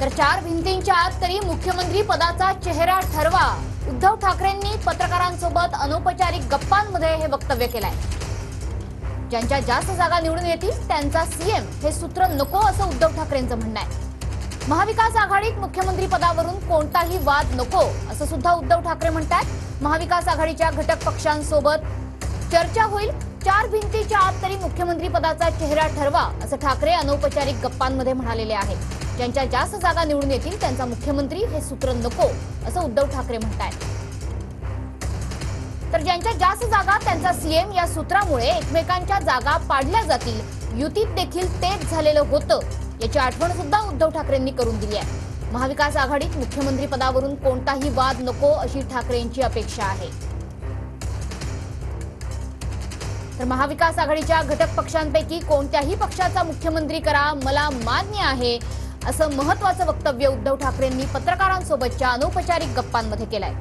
तर चार भिंतींच्या आत तरी मुख्यमंत्री पदाचा चेहरा ठरवा, उद्धव ठाकरेंनी पत्रकारांसोबत अनौपचारिक गप्पांमध्ये हे वक्तव्य केलंय। ज्यांच्या जास्त जागा निवडून येतील त्यांचा सीएम हे सूत्र नको असं उद्धव ठाकरेंचं म्हणणं आहे। महाविकास आघाडीत मुख्यमंत्री पदावरून कोणताही वाद नको असं सुद्धा उद्धव ठाकरे म्हणतात। महाविकास आघाडीच्या घटक पक्षांसोबत चर्चा होईल, चार भिंतीच्या आत तरी मुख्यमंत्री पदाचा चेहरा ठरवा असं ठाकरे अनौपचारिक गप्पांमध्ये म्हणालेले आहेत। ज्यांच्या जास्त जागा निवडून येतील त्यांचा मुख्यमंत्री हे सूत्र नको असं उद्धव ठाकरे म्हणतात। तर ज्यांच्या जास्त जागा त्यांचा सीएम या सूत्रामुळे एकमेकांच्या जागा पाडल्या जातील, युतीत देखील तेच झालेलं होतं याची आठवण सुद्धा उद्धव ठाकरेंनी करून दिली आहे। महाविकास आघाडीत मुख्यमंत्री पदावरून कोणताही वाद नको अशी ठाकरेंची अपेक्षा आहे। तर महाविकास आघाडीच्या घटक पक्षांपैकी कोणत्याही पक्षाचा मुख्यमंत्री करा, मला मान्य आहे असं महत्त्वाचं वक्तव्य उद्धव ठाकरेंनी पत्रकारांसोबतच्या अनौपचारिक गप्पांमध्ये केलंय।